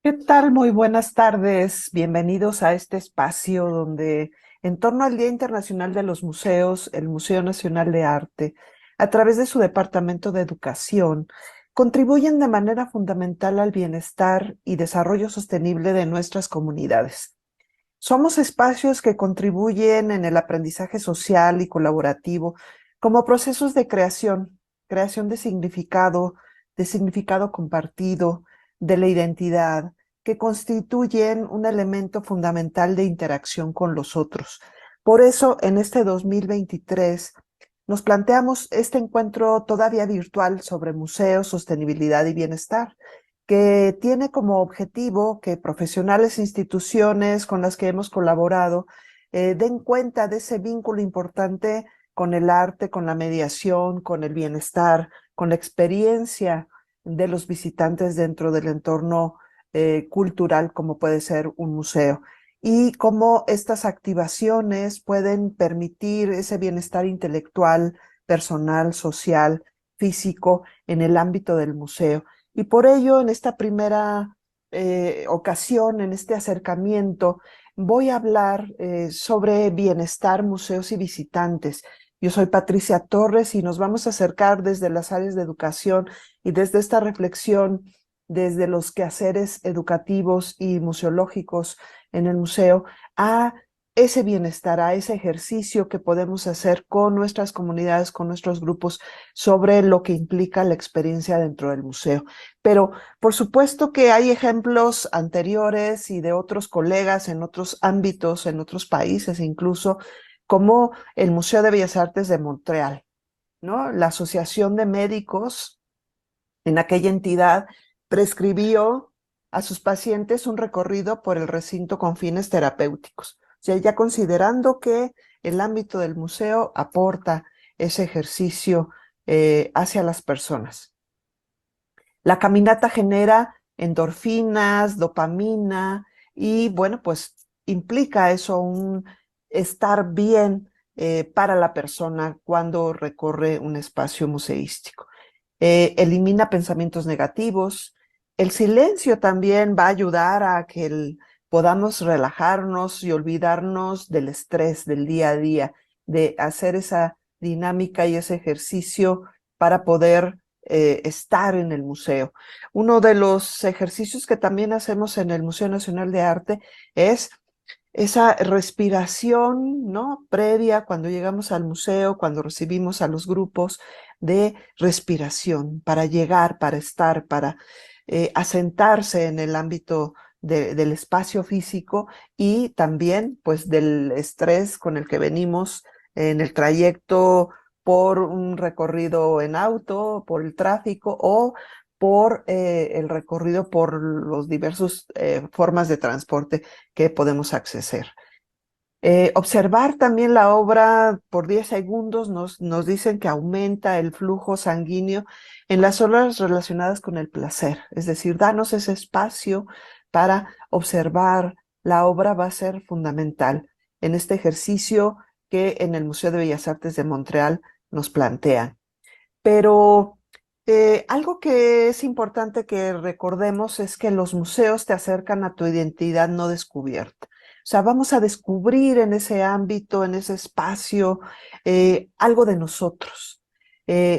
¿Qué tal? Muy buenas tardes. Bienvenidos a este espacio donde, en torno al Día Internacional de los Museos, el Museo Nacional de Arte, a través de su Departamento de Educación, contribuyen de manera fundamental al bienestar y desarrollo sostenible de nuestras comunidades. Somos espacios que contribuyen en el aprendizaje social y colaborativo como procesos de creación, creación de significado compartido, de la identidad, que constituyen un elemento fundamental de interacción con los otros. Por eso, en este 2023, nos planteamos este encuentro todavía virtual sobre museos, sostenibilidad y bienestar, que tiene como objetivo que profesionales e instituciones con las que hemos colaborado den cuenta de ese vínculo importante con el arte, con la mediación, con el bienestar, con la experiencia de los visitantes dentro del entorno cultural como puede ser un museo, y cómo estas activaciones pueden permitir ese bienestar intelectual, personal, social, físico en el ámbito del museo. Y por ello, en esta primera ocasión, en este acercamiento, voy a hablar sobre bienestar, museos y visitantes. Yo soy Patricia Torres y nos vamos a acercar desde las áreas de educación y desde esta reflexión, desde los quehaceres educativos y museológicos en el museo, a ese bienestar, a ese ejercicio que podemos hacer con nuestras comunidades, con nuestros grupos, sobre lo que implica la experiencia dentro del museo. Pero por supuesto que hay ejemplos anteriores y de otros colegas en otros ámbitos, en otros países incluso, como el Museo de Bellas Artes de Montreal, ¿no? La Asociación de Médicos en aquella entidad prescribió a sus pacientes un recorrido por el recinto con fines terapéuticos. O sea, ya considerando que el ámbito del museo aporta ese ejercicio hacia las personas. La caminata genera endorfinas, dopamina y bueno, pues implica eso un estar bien para la persona cuando recorre un espacio museístico. Elimina pensamientos negativos. El silencio también va a ayudar a que podamos relajarnos y olvidarnos del estrés del día a día, de hacer esa dinámica y ese ejercicio para poder estar en el museo. Uno de los ejercicios que también hacemos en el Museo Nacional de Arte es esa respiración, ¿no? Previa cuando llegamos al museo, cuando recibimos a los grupos, de respiración para llegar, para estar, para asentarse en el ámbito del espacio físico y también pues del estrés con el que venimos en el trayecto por un recorrido en auto, por el tráfico o por el recorrido por los diversos formas de transporte que podemos acceder. Observar también la obra por 10 segundos nos dicen que aumenta el flujo sanguíneo en las zonas relacionadas con el placer. Es decir, darnos ese espacio para observar la obra va a ser fundamental en este ejercicio que en el Museo de Bellas Artes de Montreal nos plantean. Pero algo que es importante que recordemos es que los museos te acercan a tu identidad no descubierta. O sea, vamos a descubrir en ese ámbito, en ese espacio, algo de nosotros.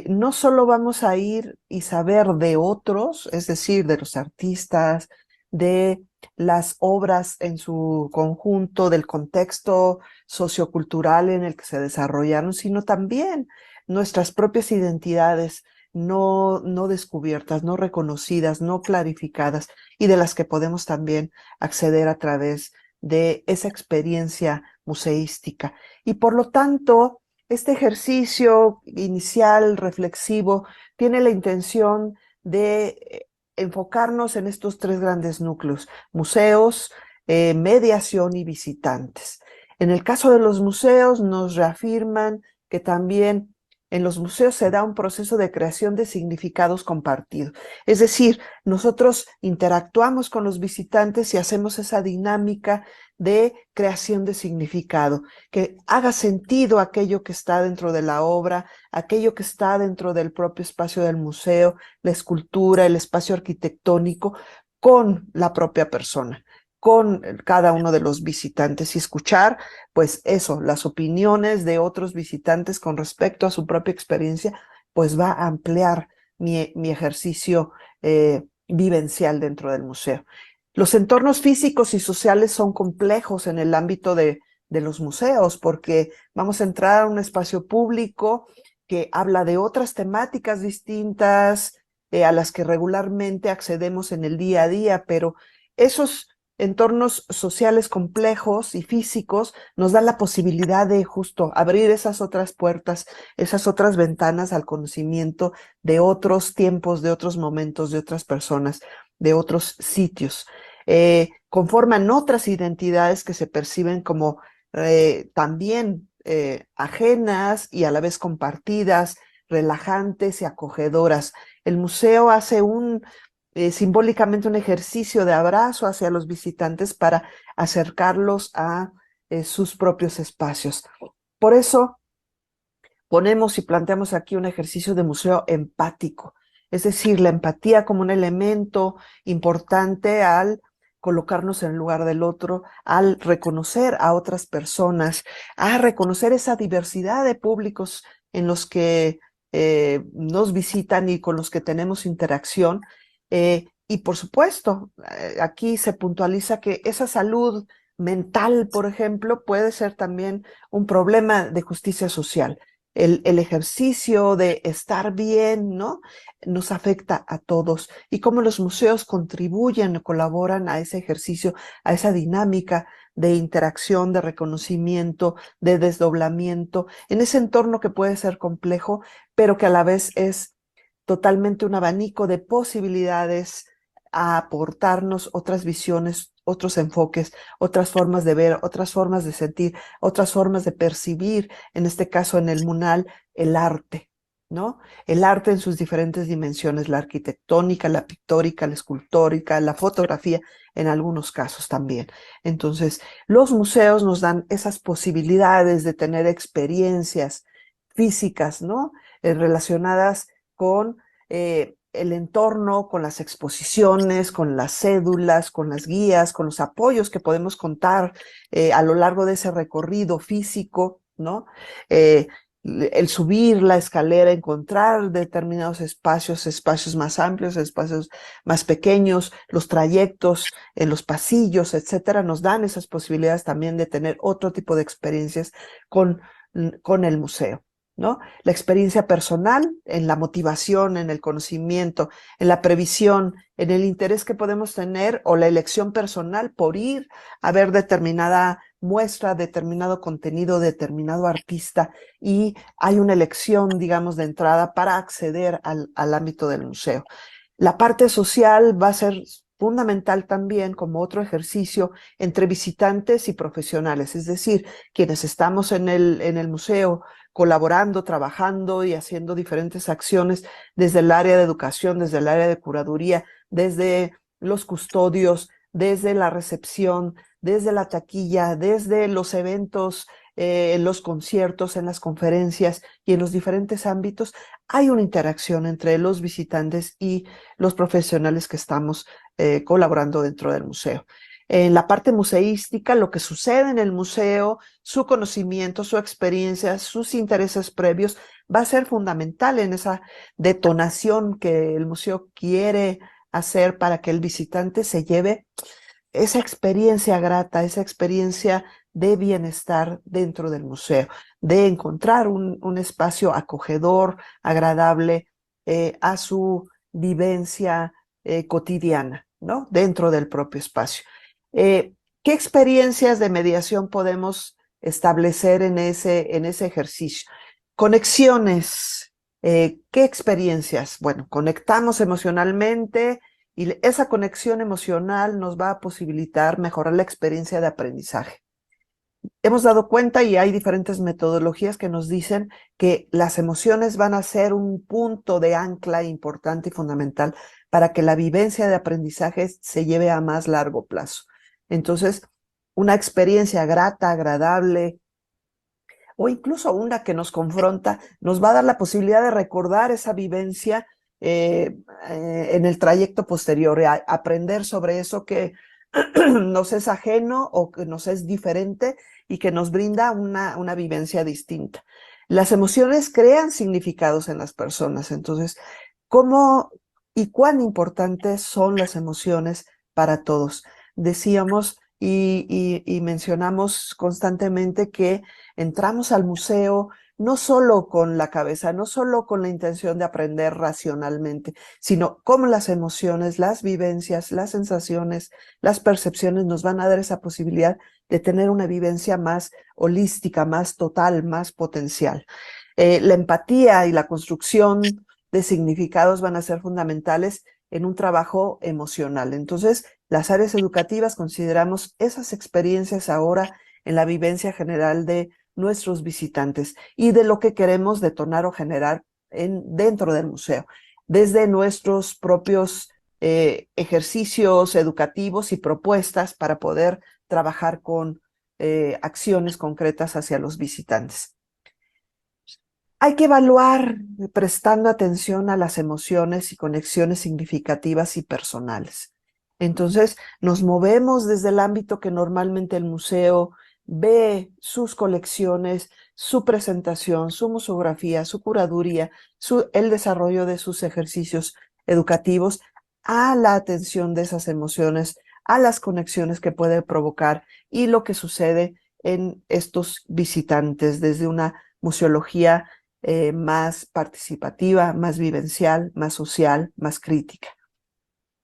No solo vamos a ir y saber de otros, es decir, de los artistas, de las obras en su conjunto, del contexto sociocultural en el que se desarrollaron, sino también nuestras propias identidades no descubiertas, no reconocidas, no clarificadas, y de las que podemos también acceder a través de esa experiencia museística. Y por lo tanto, este ejercicio inicial, reflexivo, tiene la intención de enfocarnos en estos tres grandes núcleos: museos, mediación y visitantes. En el caso de los museos, nos reafirman que también en los museos se da un proceso de creación de significados compartidos. Es decir, nosotros interactuamos con los visitantes y hacemos esa dinámica de creación de significado, que haga sentido aquello que está dentro de la obra, aquello que está dentro del propio espacio del museo, la escultura, el espacio arquitectónico, con la propia persona, con cada uno de los visitantes y escuchar, pues eso, las opiniones de otros visitantes con respecto a su propia experiencia, pues va a ampliar mi ejercicio vivencial dentro del museo. Los entornos físicos y sociales son complejos en el ámbito de los museos, porque vamos a entrar a un espacio público que habla de otras temáticas distintas a las que regularmente accedemos en el día a día, pero esos entornos sociales complejos y físicos nos dan la posibilidad de justo abrir esas otras puertas, esas otras ventanas al conocimiento de otros tiempos, de otros momentos, de otras personas, de otros sitios. Conforman otras identidades que se perciben como también ajenas y a la vez compartidas, relajantes y acogedoras. El museo hace simbólicamente un ejercicio de abrazo hacia los visitantes para acercarlos a sus propios espacios. Por eso ponemos y planteamos aquí un ejercicio de museo empático, es decir, la empatía como un elemento importante al colocarnos en el lugar del otro, al reconocer a otras personas, a reconocer esa diversidad de públicos en los que nos visitan y con los que tenemos interacción. Y por supuesto, aquí se puntualiza que esa salud mental, por ejemplo, puede ser también un problema de justicia social. El ejercicio de estar bien, ¿no? Nos afecta a todos y cómo los museos contribuyen, colaboran a ese ejercicio, a esa dinámica de interacción, de reconocimiento, de desdoblamiento, en ese entorno que puede ser complejo, pero que a la vez es totalmente un abanico de posibilidades a aportarnos otras visiones, otros enfoques, otras formas de ver, otras formas de sentir, otras formas de percibir, en este caso en el MUNAL, el arte, ¿no? El arte en sus diferentes dimensiones, la arquitectónica, la pictórica, la escultórica, la fotografía, en algunos casos también. Entonces, los museos nos dan esas posibilidades de tener experiencias físicas, ¿no? Relacionadas con el entorno, con las exposiciones, con las cédulas, con las guías, con los apoyos que podemos contar a lo largo de ese recorrido físico, ¿no? El subir la escalera, encontrar determinados espacios, espacios más amplios, espacios más pequeños, los trayectos en los pasillos, etcétera, nos dan esas posibilidades también de tener otro tipo de experiencias con el museo, ¿no? La experiencia personal, en la motivación, en el conocimiento, en la previsión, en el interés que podemos tener o la elección personal por ir a ver determinada muestra, determinado contenido, determinado artista, y hay una elección, digamos, de entrada para acceder al ámbito del museo. La parte social va a ser fundamental también como otro ejercicio entre visitantes y profesionales, es decir, quienes estamos en el museo colaborando, trabajando y haciendo diferentes acciones desde el área de educación, desde el área de curaduría, desde los custodios, desde la recepción, desde la taquilla, desde los eventos, en los conciertos, en las conferencias y en los diferentes ámbitos, hay una interacción entre los visitantes y los profesionales que estamos colaborando dentro del museo. En la parte museística, lo que sucede en el museo, su conocimiento, su experiencia, sus intereses previos, va a ser fundamental en esa detonación que el museo quiere hacer para que el visitante se lleve esa experiencia grata, esa experiencia de bienestar dentro del museo, de encontrar un espacio acogedor, agradable a su vivencia cotidiana, ¿no? Dentro del propio espacio. ¿Qué experiencias de mediación podemos establecer en ese ejercicio? Conexiones. ¿Qué experiencias? Bueno, conectamos emocionalmente y esa conexión emocional nos va a posibilitar mejorar la experiencia de aprendizaje. Hemos dado cuenta y hay diferentes metodologías que nos dicen que las emociones van a ser un punto de ancla importante y fundamental para que la vivencia de aprendizaje se lleve a más largo plazo. Entonces, una experiencia grata, agradable, o incluso una que nos confronta, nos va a dar la posibilidad de recordar esa vivencia en el trayecto posterior, aprender sobre eso que nos es ajeno o que nos es diferente y que nos brinda una vivencia distinta. Las emociones crean significados en las personas, entonces, ¿cómo y cuán importantes son las emociones para todos? Decíamos y mencionamos constantemente que entramos al museo no solo con la cabeza, no solo con la intención de aprender racionalmente, sino cómo las emociones, las vivencias, las sensaciones, las percepciones nos van a dar esa posibilidad de tener una vivencia más holística, más total, más potencial. La empatía y la construcción de significados van a ser fundamentales en un trabajo emocional. Entonces, las áreas educativas consideramos esas experiencias ahora en la vivencia general de nuestros visitantes y de lo que queremos detonar o generar dentro del museo, desde nuestros propios ejercicios educativos y propuestas para poder trabajar con acciones concretas hacia los visitantes. Hay que evaluar prestando atención a las emociones y conexiones significativas y personales. Entonces, nos movemos desde el ámbito que normalmente el museo ve, sus colecciones, su presentación, su museografía, su curaduría, el desarrollo de sus ejercicios educativos, a la atención de esas emociones, a las conexiones que puede provocar y lo que sucede en estos visitantes desde una museología más participativa, más vivencial, más social, más crítica.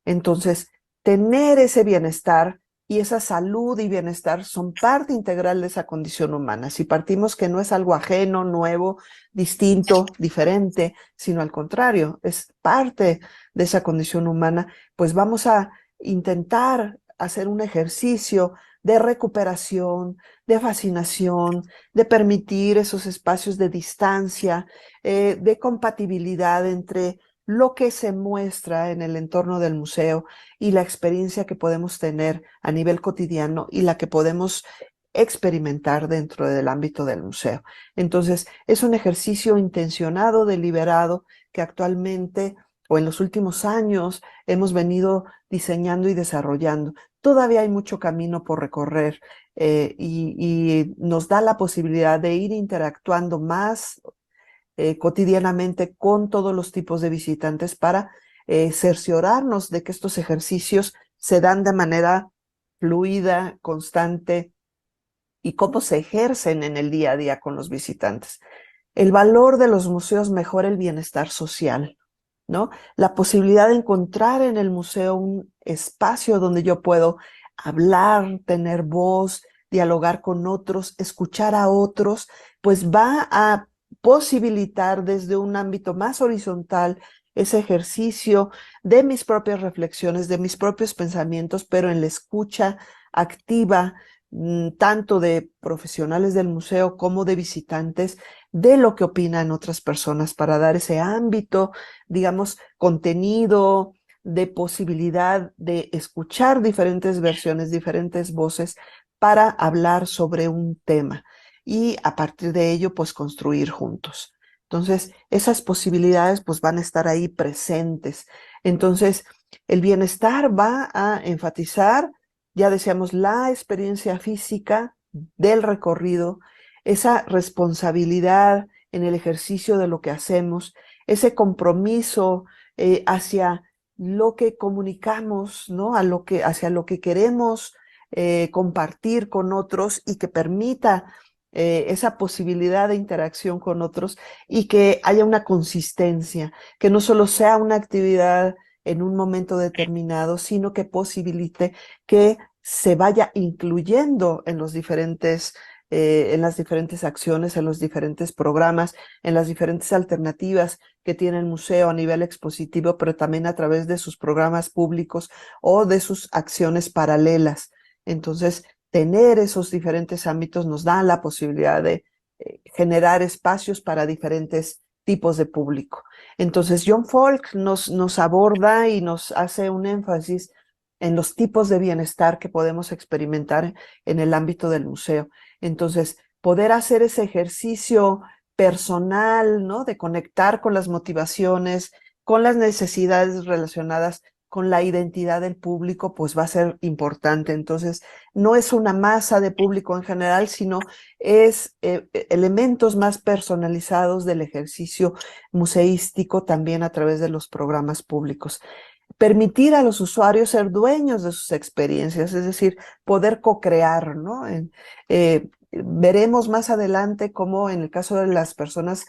Entonces, tener ese bienestar y esa salud y bienestar son parte integral de esa condición humana. Si partimos que no es algo ajeno, nuevo, distinto, diferente, sino al contrario, es parte de esa condición humana, pues vamos a intentar hacer un ejercicio de recuperación, de fascinación, de permitir esos espacios de distancia, de compatibilidad entre lo que se muestra en el entorno del museo y la experiencia que podemos tener a nivel cotidiano y la que podemos experimentar dentro del ámbito del museo. Entonces, es un ejercicio intencionado, deliberado, que actualmente o en los últimos años hemos venido diseñando y desarrollando. Todavía hay mucho camino por recorrer y nos da la posibilidad de ir interactuando más cotidianamente con todos los tipos de visitantes para cerciorarnos de que estos ejercicios se dan de manera fluida, constante y cómo se ejercen en el día a día con los visitantes. El valor de los museos mejora el bienestar social, ¿no? La posibilidad de encontrar en el museo un espacio donde yo puedo hablar, tener voz, dialogar con otros, escuchar a otros, pues va a posibilitar desde un ámbito más horizontal ese ejercicio de mis propias reflexiones, de mis propios pensamientos, pero en la escucha activa, tanto de profesionales del museo como de visitantes, de lo que opinan otras personas para dar ese ámbito, digamos, contenido, de posibilidad de escuchar diferentes versiones, diferentes voces para hablar sobre un tema y a partir de ello, pues construir juntos. Entonces, esas posibilidades pues van a estar ahí presentes. Entonces, el bienestar va a enfatizar, ya decíamos, la experiencia física del recorrido, esa responsabilidad en el ejercicio de lo que hacemos, ese compromiso hacia lo que comunicamos, ¿no? Hacia lo que queremos compartir con otros y que permita esa posibilidad de interacción con otros y que haya una consistencia, que no solo sea una actividad en un momento determinado, sino que posibilite que se vaya incluyendo en en las diferentes acciones, en los diferentes programas, en las diferentes alternativas que tiene el museo a nivel expositivo, pero también a través de sus programas públicos o de sus acciones paralelas. Entonces, tener esos diferentes ámbitos nos da la posibilidad de generar espacios para diferentes tipos de público. Entonces, John Falk nos aborda y nos hace un énfasis en los tipos de bienestar que podemos experimentar en el ámbito del museo. Entonces, poder hacer ese ejercicio personal, ¿no? De conectar con las motivaciones, con las necesidades relacionadas con la identidad del público, pues va a ser importante. Entonces, no es una masa de público en general, sino es elementos más personalizados del ejercicio museístico también a través de los programas públicos. Permitir a los usuarios ser dueños de sus experiencias, es decir, poder co-crear, ¿no? Veremos más adelante cómo en el caso de las personas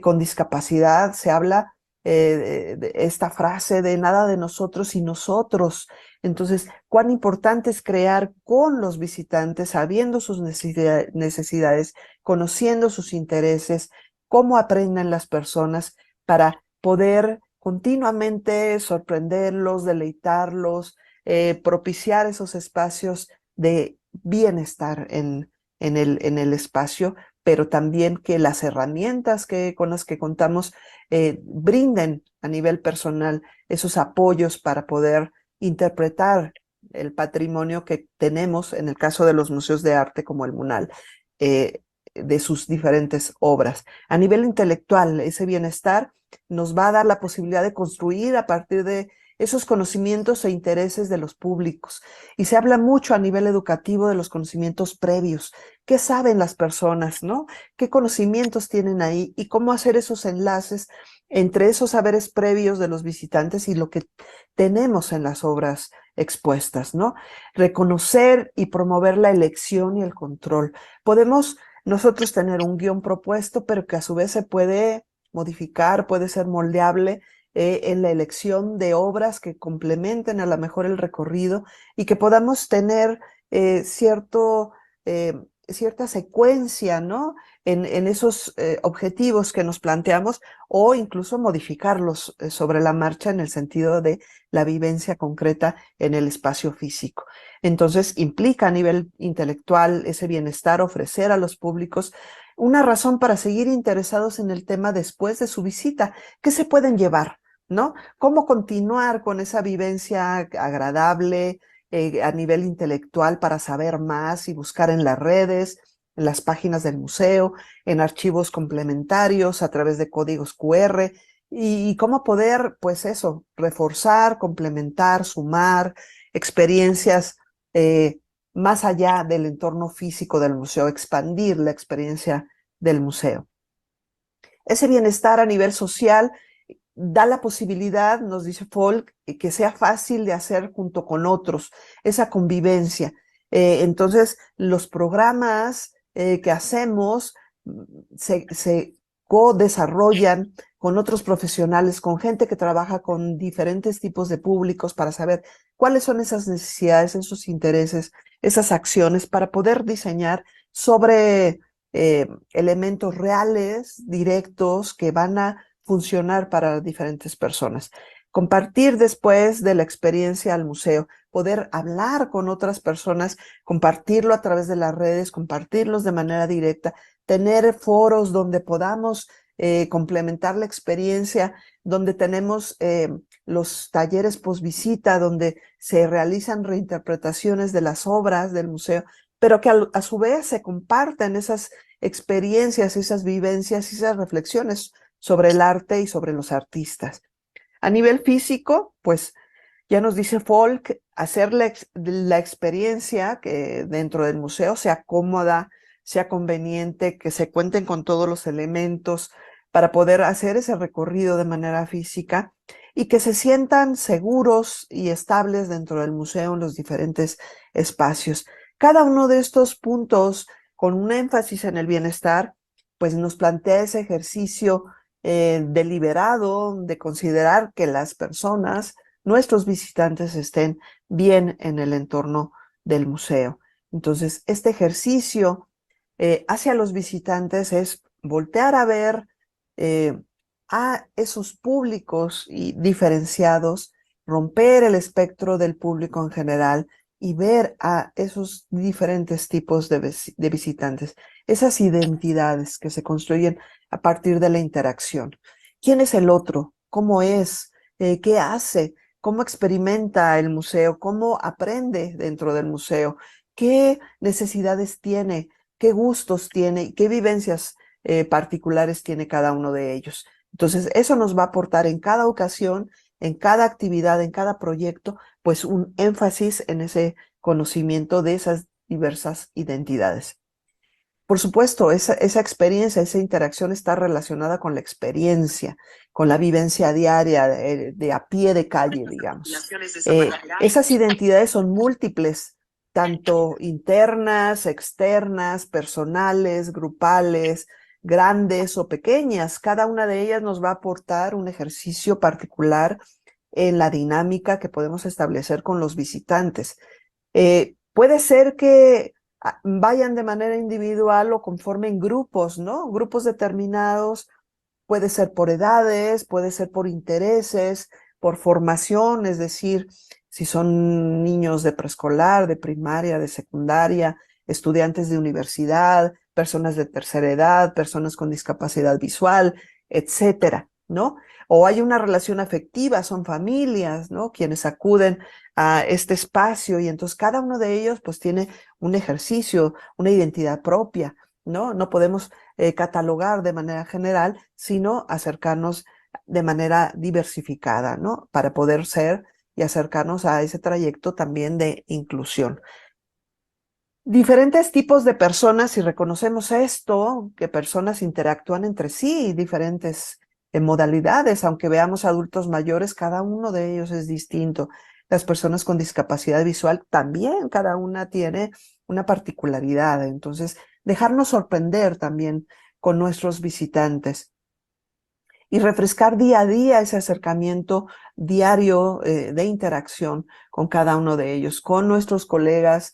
con discapacidad se habla de esta frase de nada de nosotros y nosotros. Entonces, cuán importante es crear con los visitantes, sabiendo sus necesidades, conociendo sus intereses, cómo aprenden las personas para poder continuamente sorprenderlos, deleitarlos, propiciar esos espacios de bienestar en el espacio, pero también que las herramientas con las que contamos brinden a nivel personal esos apoyos para poder interpretar el patrimonio que tenemos, en el caso de los museos de arte como el MUNAL, de sus diferentes obras. A nivel intelectual, ese bienestar nos va a dar la posibilidad de construir a partir de esos conocimientos e intereses de los públicos. Y se habla mucho a nivel educativo de los conocimientos previos. ¿Qué saben las personas, no? ¿Qué conocimientos tienen ahí? Y cómo hacer esos enlaces entre esos saberes previos de los visitantes y lo que tenemos en las obras expuestas, ¿no? Reconocer y promover la elección y el control. Podemos nosotros tener un guión propuesto, pero que a su vez se puede modificar, puede ser moldeable en la elección de obras que complementen a lo mejor el recorrido y que podamos tener cierto, cierta secuencia, ¿no? En esos objetivos que nos planteamos o incluso modificarlos sobre la marcha en el sentido de la vivencia concreta en el espacio físico. Entonces, implica a nivel intelectual ese bienestar, ofrecer a los públicos una razón para seguir interesados en el tema después de su visita. ¿Qué se pueden llevar? ¿No? ¿Cómo continuar con esa vivencia agradable a nivel intelectual para saber más y buscar en las redes, en las páginas del museo, en archivos complementarios a través de códigos QR y cómo poder, pues eso, reforzar, complementar, sumar experiencias más allá del entorno físico del museo, expandir la experiencia del museo? Ese bienestar a nivel social da la posibilidad, nos dice Folk, que sea fácil de hacer junto con otros, esa convivencia. Entonces, los programas que hacemos se co-desarrollan con otros profesionales, con gente que trabaja con diferentes tipos de públicos para saber cuáles son esas necesidades, esos intereses, esas acciones para poder diseñar sobre elementos reales, directos, que van a funcionar para diferentes personas. Compartir después de la experiencia al museo, poder hablar con otras personas, compartirlo a través de las redes, compartirlos de manera directa, tener foros donde podamos complementar la experiencia, donde tenemos los talleres posvisita, donde se realizan reinterpretaciones de las obras del museo, pero que a su vez se compartan esas experiencias, esas vivencias, esas reflexiones sobre el arte y sobre los artistas. A nivel físico, pues ya nos dice Folk, hacer la experiencia que dentro del museo sea cómoda, sea conveniente, que se cuenten con todos los elementos para poder hacer ese recorrido de manera física y que se sientan seguros y estables dentro del museo en los diferentes espacios. Cada uno de estos puntos, con un énfasis en el bienestar, pues nos plantea ese ejercicio deliberado de considerar que las personas, nuestros visitantes, estén bien en el entorno del museo. Entonces, este ejercicio hacia los visitantes es voltear a ver a esos públicos diferenciados, romper el espectro del público en general y ver a esos diferentes tipos de visitantes, esas identidades que se construyen a partir de la interacción. ¿Quién es el otro? ¿Cómo es? ¿Qué hace? ¿Cómo experimenta el museo? ¿Cómo aprende dentro del museo? ¿Qué necesidades tiene? ¿Qué gustos tiene? ¿Qué vivencias particulares tiene cada uno de ellos? Entonces, eso nos va a aportar en cada ocasión, en cada actividad, en cada proyecto, pues un énfasis en ese conocimiento de esas diversas identidades. Por supuesto, esa experiencia, esa interacción está relacionada con la experiencia, con la vivencia diaria de a pie de calle, digamos. Esas identidades son múltiples, tanto internas, externas, personales, grupales, grandes o pequeñas. Cada una de ellas nos va a aportar un ejercicio particular en la dinámica que podemos establecer con los visitantes. Puede ser que vayan de manera individual o conformen grupos, ¿no? Grupos determinados, puede ser por edades, puede ser por intereses, por formación, es decir, si son niños de preescolar, de primaria, de secundaria, estudiantes de universidad, personas de tercera edad, personas con discapacidad visual, etcétera, ¿no? O hay una relación afectiva, son familias, ¿no? Quienes acuden a este espacio y entonces cada uno de ellos pues tiene un ejercicio, una identidad propia, ¿no? No podemos catalogar de manera general, sino acercarnos de manera diversificada, ¿no? Para poder ser y acercarnos a ese trayecto también de inclusión. Diferentes tipos de personas, si reconocemos esto, que personas interactúan entre sí, diferentes modalidades, aunque veamos adultos mayores, cada uno de ellos es distinto. Las personas con discapacidad visual también, cada una tiene una particularidad. Entonces, dejarnos sorprender también con nuestros visitantes y refrescar día a día ese acercamiento diario de interacción con cada uno de ellos, con nuestros colegas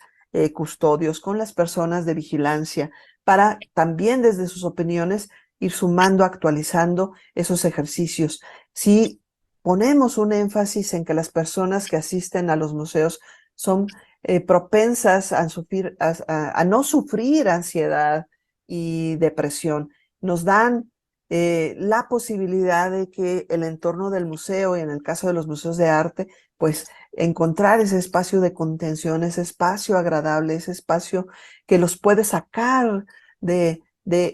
custodios, con las personas de vigilancia, para también desde sus opiniones ir sumando, actualizando esos ejercicios. Si ponemos un énfasis en que las personas que asisten a los museos son propensas a no sufrir ansiedad y depresión, nos dan la posibilidad de que el entorno del museo, y en el caso de los museos de arte, pues encontrar ese espacio de contención, ese espacio agradable, ese espacio que los puede sacar de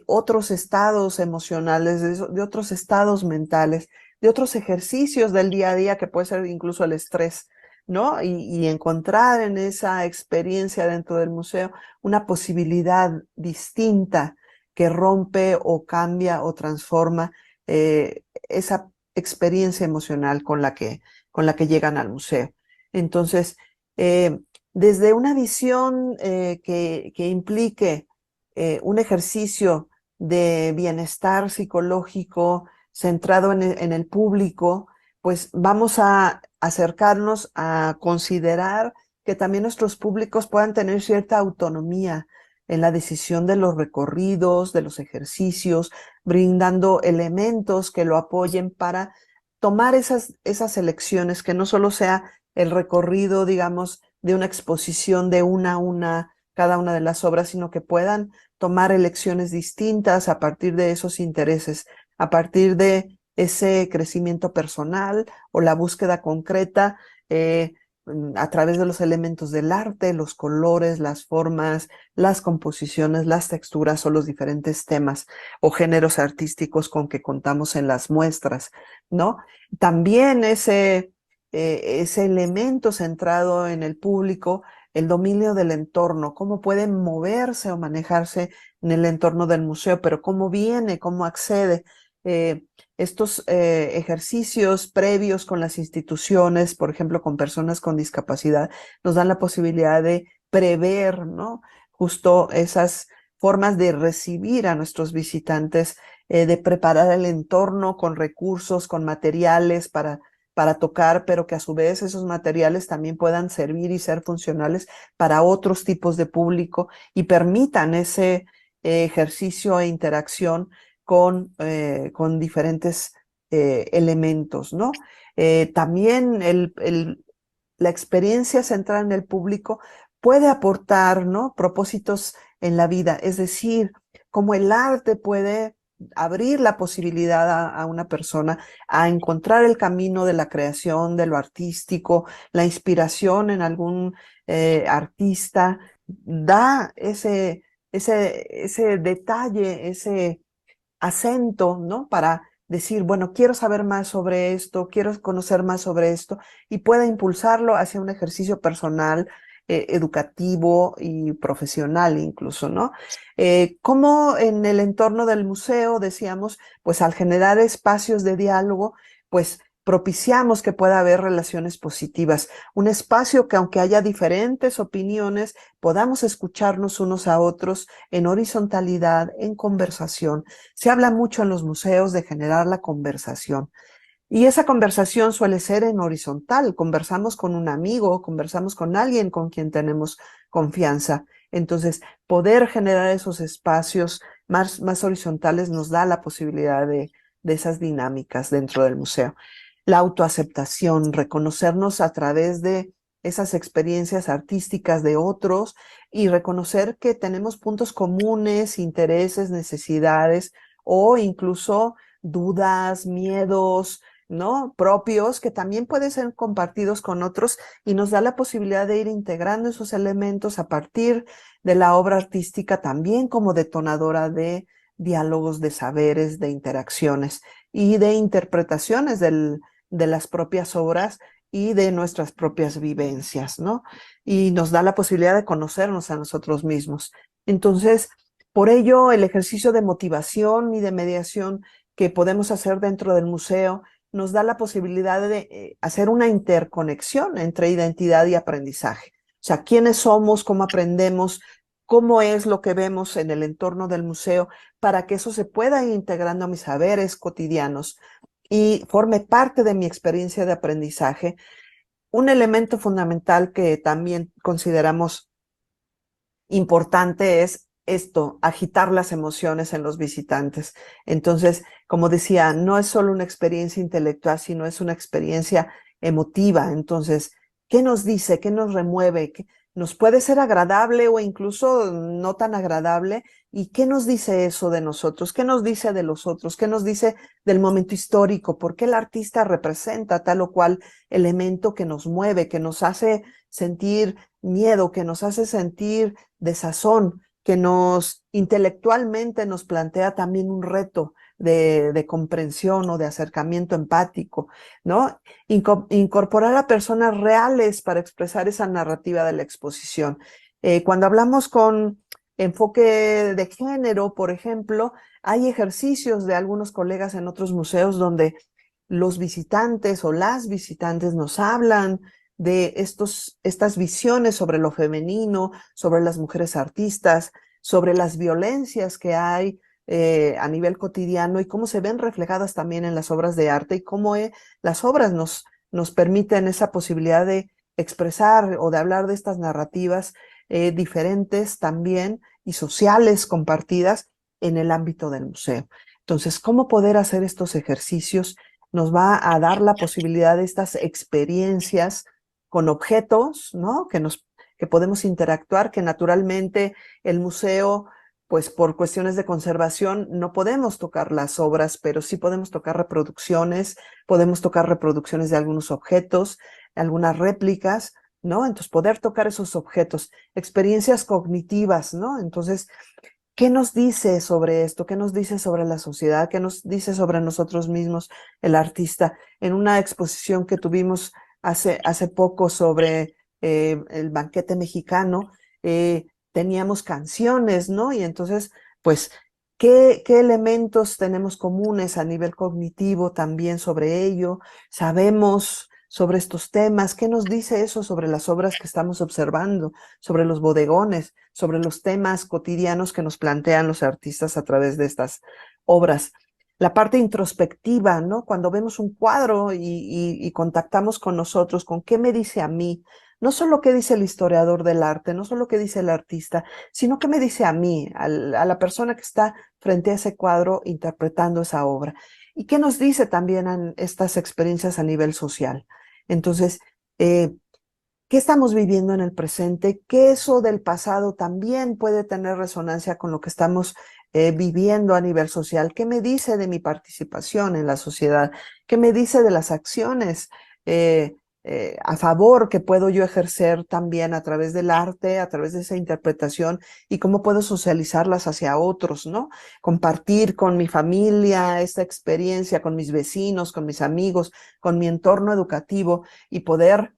otros estados emocionales, de otros estados mentales, de otros ejercicios del día a día que puede ser incluso el estrés, ¿no? Y encontrar en esa experiencia dentro del museo una posibilidad distinta que rompe o cambia o transforma esa experiencia emocional con la que llegan al museo. Entonces, desde una visión que implique un ejercicio de bienestar psicológico centrado en el público, pues vamos a acercarnos a considerar que también nuestros públicos puedan tener cierta autonomía en la decisión de los recorridos, de los ejercicios, brindando elementos que lo apoyen para tomar esas elecciones, que no solo sea el recorrido, digamos, de una exposición de una a una cada una de las obras, sino que puedan tomar elecciones distintas a partir de esos intereses, a partir de ese crecimiento personal o la búsqueda concreta a través de los elementos del arte, los colores, las formas, las composiciones, las texturas o los diferentes temas o géneros artísticos con que contamos en las muestras, ¿no? También ese elemento centrado en el público, el dominio del entorno, cómo puede moverse o manejarse en el entorno del museo, pero cómo viene, cómo accede. Estos ejercicios previos con las instituciones, por ejemplo, con personas con discapacidad, nos dan la posibilidad de prever, ¿no? Justo esas formas de recibir a nuestros visitantes, de preparar el entorno con recursos, con materiales para tocar, pero que a su vez esos materiales también puedan servir y ser funcionales para otros tipos de público y permitan ese ejercicio e interacción con diferentes elementos, ¿no? También la experiencia centrada en el público puede aportar, ¿no? Propósitos en la vida, es decir, cómo el arte puede abrir la posibilidad a una persona a encontrar el camino de la creación, de lo artístico, la inspiración en algún artista, da ese detalle, ese acento, ¿no? Para decir, bueno, quiero saber más sobre esto, quiero conocer más sobre esto, y pueda impulsarlo hacia un ejercicio personal, educativo y profesional incluso, ¿no? Como en el entorno del museo, decíamos, pues al generar espacios de diálogo, pues propiciamos que pueda haber relaciones positivas, un espacio que aunque haya diferentes opiniones, podamos escucharnos unos a otros en horizontalidad, en conversación. Se habla mucho en los museos de generar la conversación. Y esa conversación suele ser en horizontal. Conversamos con un amigo, conversamos con alguien con quien tenemos confianza. Entonces, poder generar esos espacios más horizontales nos da la posibilidad de esas dinámicas dentro del museo. La autoaceptación, reconocernos a través de esas experiencias artísticas de otros y reconocer que tenemos puntos comunes, intereses, necesidades o incluso dudas, miedos, ¿no? Propios que también pueden ser compartidos con otros y nos da la posibilidad de ir integrando esos elementos a partir de la obra artística también como detonadora de diálogos, de saberes, de interacciones y de interpretaciones de las propias obras y de nuestras propias vivencias, ¿no? Y nos da la posibilidad de conocernos a nosotros mismos. Entonces, por ello, el ejercicio de motivación y de mediación que podemos hacer dentro del museo nos da la posibilidad de hacer una interconexión entre identidad y aprendizaje. O sea, quiénes somos, cómo aprendemos, cómo es lo que vemos en el entorno del museo, para que eso se pueda ir integrando a mis saberes cotidianos y forme parte de mi experiencia de aprendizaje. Un elemento fundamental que también consideramos importante es esto, agitar las emociones en los visitantes. Entonces, como decía, no es solo una experiencia intelectual, sino es una experiencia emotiva. Entonces, ¿qué nos dice? ¿Qué nos remueve? ¿Qué nos puede ser agradable o incluso no tan agradable? ¿Y qué nos dice eso de nosotros? ¿Qué nos dice de los otros? ¿Qué nos dice del momento histórico? ¿Por qué el artista representa tal o cual elemento que nos mueve, que nos hace sentir miedo, que nos hace sentir desazón, que nos intelectualmente nos plantea también un reto de comprensión o de acercamiento empático, ¿no? Incorporar a personas reales para expresar esa narrativa de la exposición. Cuando hablamos con enfoque de género, por ejemplo, hay ejercicios de algunos colegas en otros museos donde los visitantes o las visitantes nos hablan de estas visiones sobre lo femenino, sobre las mujeres artistas, sobre las violencias que hay a nivel cotidiano y cómo se ven reflejadas también en las obras de arte y cómo las obras nos permiten esa posibilidad de expresar o de hablar de estas narrativas diferentes también y sociales compartidas en el ámbito del museo. Entonces, ¿cómo poder hacer estos ejercicios? Nos va a dar la posibilidad de estas experiencias con objetos, ¿no? Que podemos interactuar, que naturalmente el museo, pues por cuestiones de conservación, no podemos tocar las obras, pero sí podemos tocar reproducciones de algunos objetos, algunas réplicas, ¿no? Entonces, poder tocar esos objetos, experiencias cognitivas, ¿no? Entonces, ¿qué nos dice sobre esto? ¿Qué nos dice sobre la sociedad? ¿Qué nos dice sobre nosotros mismos el artista? En una exposición que tuvimos hace poco sobre el banquete mexicano, teníamos canciones, ¿no? Y entonces, pues, ¿qué elementos tenemos comunes a nivel cognitivo también sobre ello? ¿Sabemos sobre estos temas? ¿Qué nos dice eso sobre las obras que estamos observando, sobre los bodegones, sobre los temas cotidianos que nos plantean los artistas a través de estas obras? La parte introspectiva, ¿no? Cuando vemos un cuadro y contactamos con nosotros, con qué me dice a mí, no solo qué dice el historiador del arte, no solo qué dice el artista, sino qué me dice a mí, a la persona que está frente a ese cuadro interpretando esa obra. Y qué nos dice también en estas experiencias a nivel social. Entonces, ¿qué estamos viviendo en el presente? ¿Qué eso del pasado también puede tener resonancia con lo que estamos viviendo a nivel social? ¿Qué me dice de mi participación en la sociedad? ¿Qué me dice de las acciones a favor que puedo yo ejercer también a través del arte, a través de esa interpretación, y cómo puedo socializarlas hacia otros, ¿no? Compartir con mi familia esta experiencia, con mis vecinos, con mis amigos, con mi entorno educativo, y poder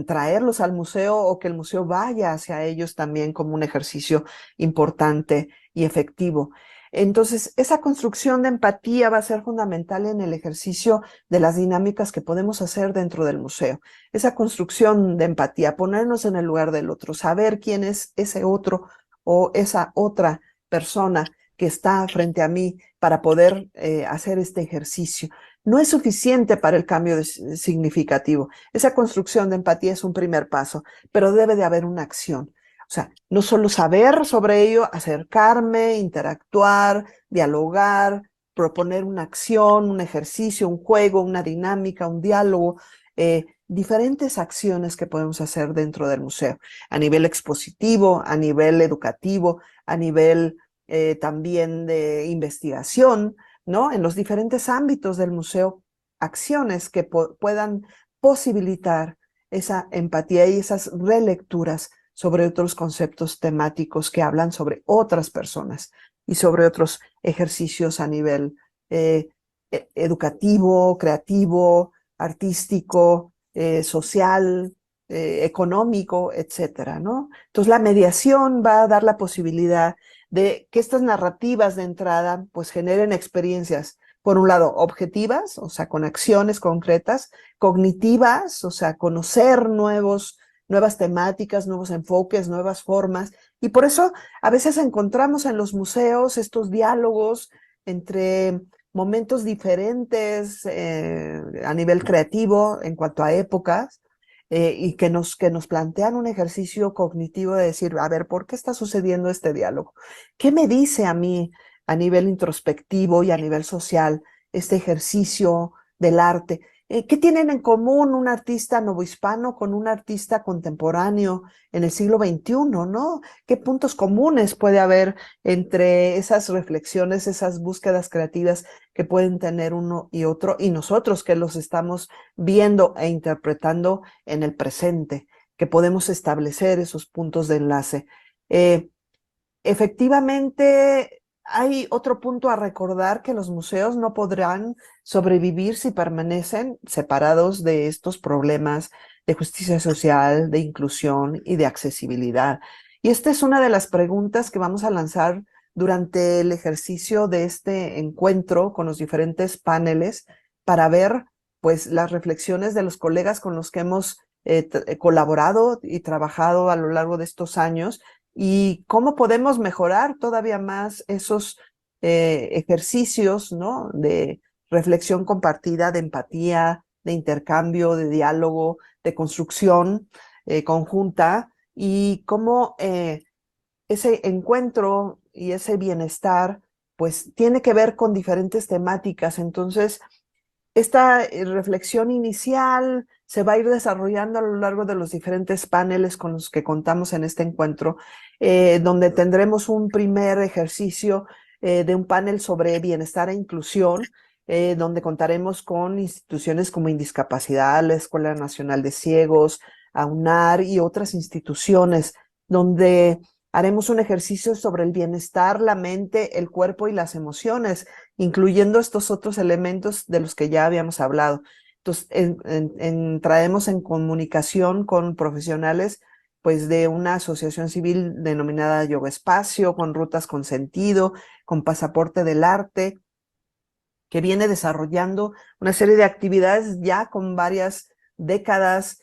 traerlos al museo, o que el museo vaya hacia ellos también como un ejercicio importante y efectivo. Entonces, esa construcción de empatía va a ser fundamental en el ejercicio de las dinámicas que podemos hacer dentro del museo. Esa construcción de empatía, ponernos en el lugar del otro, saber quién es ese otro o esa otra persona que está frente a mí para poder hacer este ejercicio. No es suficiente para el cambio significativo. Esa construcción de empatía es un primer paso, pero debe de haber una acción. O sea, no solo saber sobre ello, acercarme, interactuar, dialogar, proponer una acción, un ejercicio, un juego, una dinámica, un diálogo, diferentes acciones que podemos hacer dentro del museo, a nivel expositivo, a nivel educativo, a nivel también de investigación, ¿no? En los diferentes ámbitos del museo, acciones que puedan posibilitar esa empatía y esas relecturas sobre otros conceptos temáticos que hablan sobre otras personas y sobre otros ejercicios a nivel educativo, creativo, artístico, social, económico, etcétera, ¿no? Entonces la mediación va a dar la posibilidad de que estas narrativas de entrada pues generen experiencias, por un lado, objetivas, o sea, con acciones concretas, cognitivas, o sea, conocer nuevas temáticas, nuevos enfoques, nuevas formas, y por eso a veces encontramos en los museos estos diálogos entre momentos diferentes a nivel creativo en cuanto a épocas, y que nos plantean un ejercicio cognitivo de decir, a ver, ¿por qué está sucediendo este diálogo? ¿Qué me dice a mí a nivel introspectivo y a nivel social este ejercicio del arte? ¿Qué tienen en común un artista novohispano con un artista contemporáneo en el siglo XXI, ¿no? ¿Qué puntos comunes puede haber entre esas reflexiones, esas búsquedas creativas que pueden tener uno y otro, y nosotros que los estamos viendo e interpretando en el presente, que podemos establecer esos puntos de enlace? Efectivamente, hay otro punto a recordar, que los museos no podrán sobrevivir si permanecen separados de estos problemas de justicia social, de inclusión y de accesibilidad. Y esta es una de las preguntas que vamos a lanzar durante el ejercicio de este encuentro con los diferentes paneles, para ver pues las reflexiones de los colegas con los que hemos colaborado y trabajado a lo largo de estos años, y cómo podemos mejorar todavía más esos ejercicios, ¿no? De reflexión compartida, de empatía, de intercambio, de diálogo, de construcción conjunta, y cómo ese encuentro y ese bienestar pues tiene que ver con diferentes temáticas. Entonces, esta reflexión inicial se va a ir desarrollando a lo largo de los diferentes paneles con los que contamos en este encuentro, donde tendremos un primer ejercicio de un panel sobre bienestar e inclusión, donde contaremos con instituciones como Indiscapacidad, la Escuela Nacional de Ciegos, AUNAR y otras instituciones, donde haremos un ejercicio sobre el bienestar, la mente, el cuerpo y las emociones, incluyendo estos otros elementos de los que ya habíamos hablado. Entonces, entraremos en comunicación con profesionales pues de una asociación civil denominada Yoga Espacio, con rutas con sentido, con pasaporte del arte, que viene desarrollando una serie de actividades ya con varias décadas,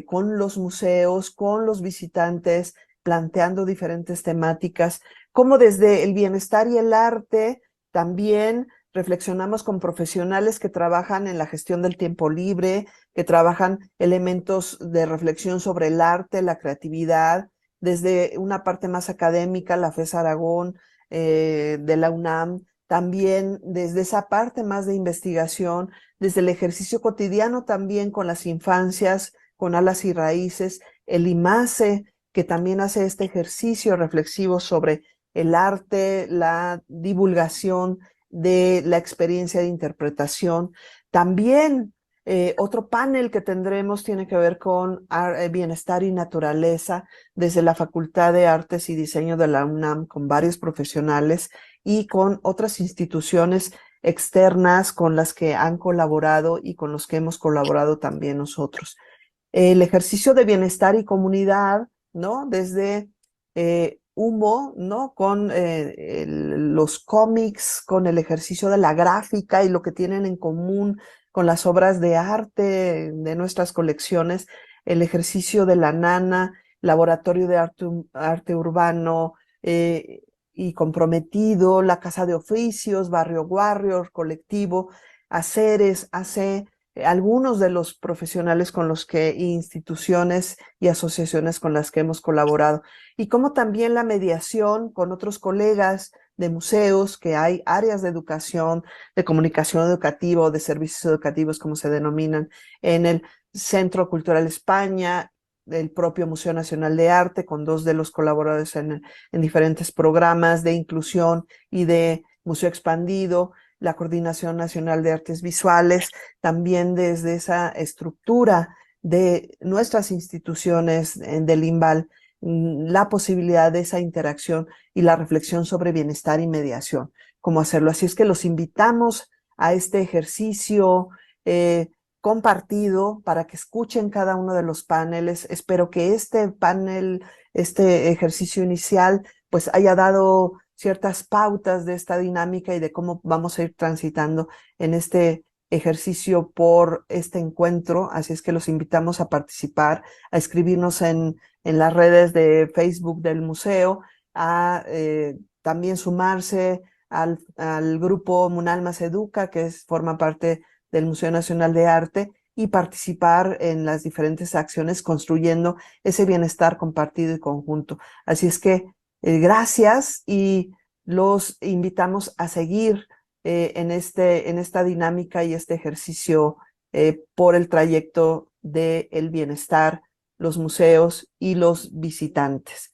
con los museos, con los visitantes, planteando diferentes temáticas, como desde el bienestar y el arte también reflexionamos con profesionales que trabajan en la gestión del tiempo libre, que trabajan elementos de reflexión sobre el arte, la creatividad, desde una parte más académica, la FES Aragón, de la UNAM, también desde esa parte más de investigación, desde el ejercicio cotidiano también con las infancias, con Alas y Raíces, el IMASE, que también hace este ejercicio reflexivo sobre el arte, la divulgación de la experiencia de interpretación. También Otro panel que tendremos tiene que ver con bienestar y naturaleza desde la Facultad de Artes y Diseño de la UNAM, con varios profesionales y con otras instituciones externas con las que han colaborado y con los que hemos colaborado también nosotros. El ejercicio de bienestar y comunidad, ¿no? Desde Humo, ¿no? Con los cómics, con el ejercicio de la gráfica y lo que tienen en común con las obras de arte de nuestras colecciones, el ejercicio de la Nana, Laboratorio de Arte Urbano y Comprometido, la Casa de Oficios, Barrio Warrior, Colectivo, Haceres, AC, algunos de los profesionales con los que, instituciones y asociaciones con las que hemos colaborado, y como también la mediación con otros colegas de museos, que hay áreas de educación, de comunicación educativa o de servicios educativos, como se denominan, en el Centro Cultural España, el propio Museo Nacional de Arte, con dos de los colaboradores en diferentes programas de inclusión y de Museo Expandido, la Coordinación Nacional de Artes Visuales, también desde esa estructura de nuestras instituciones del INVAL, la posibilidad de esa interacción y la reflexión sobre bienestar y mediación, cómo hacerlo. Así es que los invitamos a este ejercicio compartido para que escuchen cada uno de los paneles. Espero que este panel, este ejercicio inicial, pues haya dado ciertas pautas de esta dinámica y de cómo vamos a ir transitando en este ejercicio por este encuentro. Así es que los invitamos a participar, a escribirnos en las redes de Facebook del museo, a también sumarse al grupo Munalmas Educa, que forma parte del Museo Nacional de Arte, y participar en las diferentes acciones construyendo ese bienestar compartido y conjunto. Así es que gracias y los invitamos a seguir en esta dinámica y este ejercicio por el trayecto del bienestar, los museos y los visitantes.